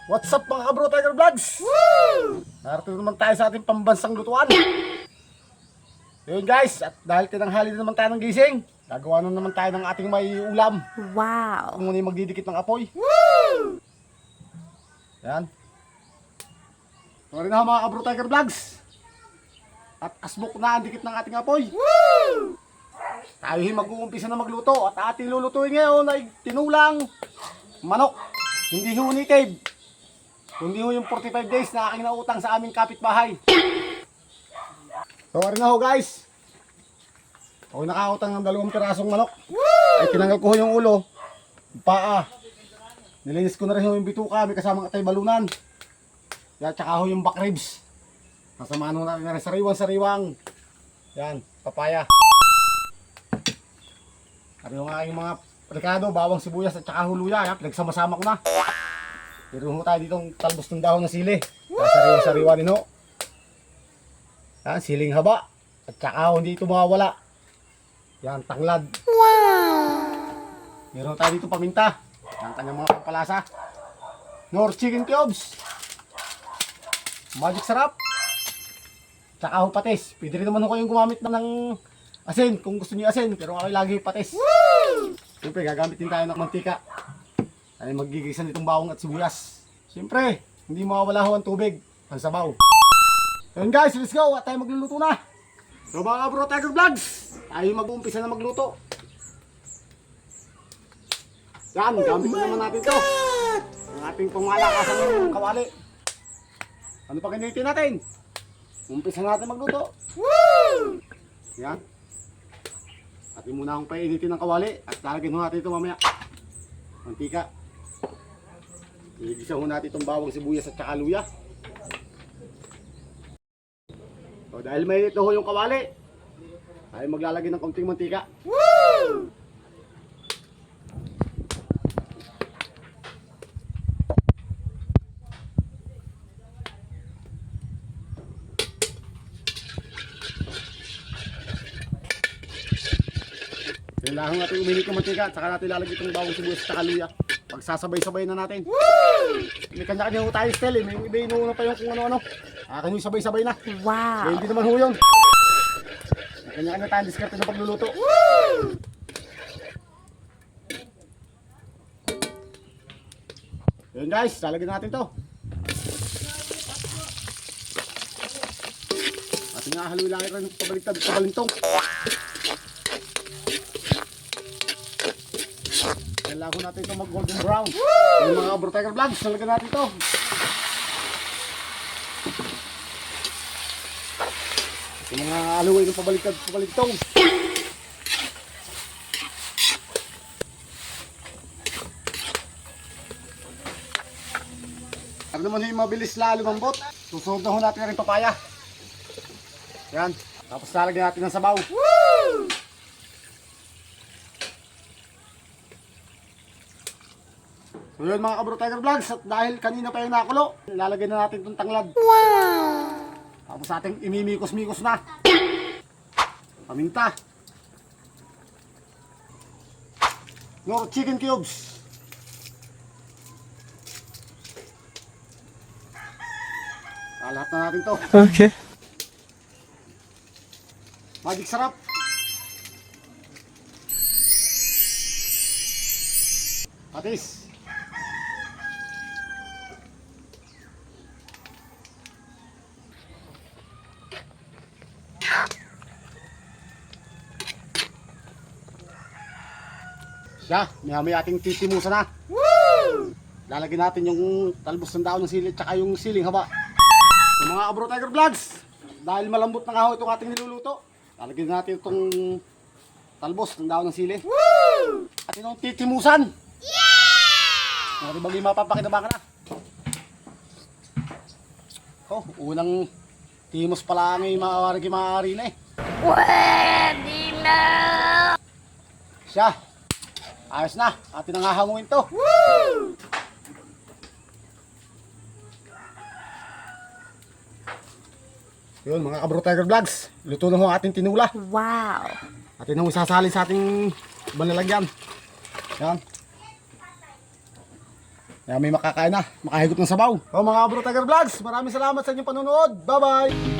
What's up mga kabro Tiger Vlogs? Narito naman tayo sa ating pambansang lutuan. Yun guys, at dahil tinanghali na naman tayo ng gising, gagawa na naman tayo ng ating may ulam. Wow! Kung muna yung magdidikit ng apoy. Yan. Sorry na mga kabro Tiger Vlogs. At asbok na ang dikit ng ating apoy. Tayo mag-uumpisa na magluto. At ating lulutuin ngayon ay tinulang manok. Hindi ho native. Kundi ho yung 45 days na aking nautang sa aming kapitbahay. Sorry na ho guys. Ako nakautang ng 2 pirasong manok. Ay tinanggal ko ho yung ulo, yung paa. Nilinis ko na rin ho yung bituka, may kasamang atay balunan. Yan, tsaka ho yung back ribs. Nasamaan ho natin na rin sariwang-sariwang. Yan, papaya. Ari yung aking mga rekado, bawang sibuyas at tsaka huluya. Yan, pinagsama-sama ko na. Pero ho tayo ditong talbos ng dahon ng sili. Sariwa-sariwa din ho. Yan, siling haba. At tsaka ho, hindi ito mawawala. Yan, tanglad. Wow! Meron tayo dito paminta. Yan, kanyang mga pampalasa. Nor chicken cubes. Magic sarap. Tsaka ho patis. Pwede rin naman ho kayong gumamit ng asin kung gusto niyo asin. Pero ako lagi patis. Siyempre, gagamit din tayo ng mantika. Ay magigisan itong bawang at sibuyas. Siyempre, hindi mawawala ho ang tubig, ang sabaw. Ayun guys, let's go. At tayo magluluto na. So mga bro Tiger Vlogs, tayo mag-uumpisa na magluto. Yan, gamit na naman natin to. Ang ating pangmalakasang kawali. Ano pa gamitin natin? Umpisa natin magluto. Yan. Atin muna akong painitin ng kawali at lalagyan natin ito mamaya. Mantika. Igisa ho natin itong bawang sibuyas at saka luya. So dahil may ito ho yung kawali, tayo maglalagay ng konting mantika. Kailangan natin uminit ng mantika at saka natin lalagay itong bawang sibuyas at saka luya. Pagsasabay-sabay na natin. May kanya-kanya ho tayo style eh. May iba inuuna pa yung kung ano-ano. Akin yung sabay-sabay na. Wow! Kaya hindi naman ho yun. May kanya-kanya tayong diskarte ng pagluluto. Yun guys, lalagyan natin to. Ating nga haluin lang rin pabaliktad, pabalintong. Kailangan natin ito mag golden brown. Yung mga bro Tiger Vlogs, nalagyan natin ito. Yung mga aluway ng pabaligtong. Para naman yung mabilis lalo lumambot, susunod na ho natin rin papaya. Yan, tapos lalagyan natin ng sabaw. So yun mga kabro Tiger Vlogs, at dahil kanina pa yung nakulo, lalagyan na natin itong tanglad. Wow! Tapos ating imimikos-mikos na. Paminta. Nor chicken cubes. Lahat na natin to. Okay. Magic sarap. Patis. Siya, may ating titimusan na. Lalagyan natin yung talbos ng daon ng sili at yung siling haba. Yung mga kabro Tiger Vlogs, dahil malambot na nga ho itong ating niluluto, lalagyan natin itong talbos ng daon ng sili. At itong titimusan. Yeah! Mga bagay mapapakinabangan na. Oh, unang timos pala ngay maaari na eh. Pwede na! Siya. Ayos na, atin ang hahanguin to. Yun mga kabro Tiger Vlogs, luto na ho ang ating tinula. Wow! Atin ang isasalin sa ating banalagyan. Yan. Kaya may makakain na, makahigop ng sabaw. O mga Bro Tiger Vlogs, maraming salamat sa inyong panonood. Bye-bye!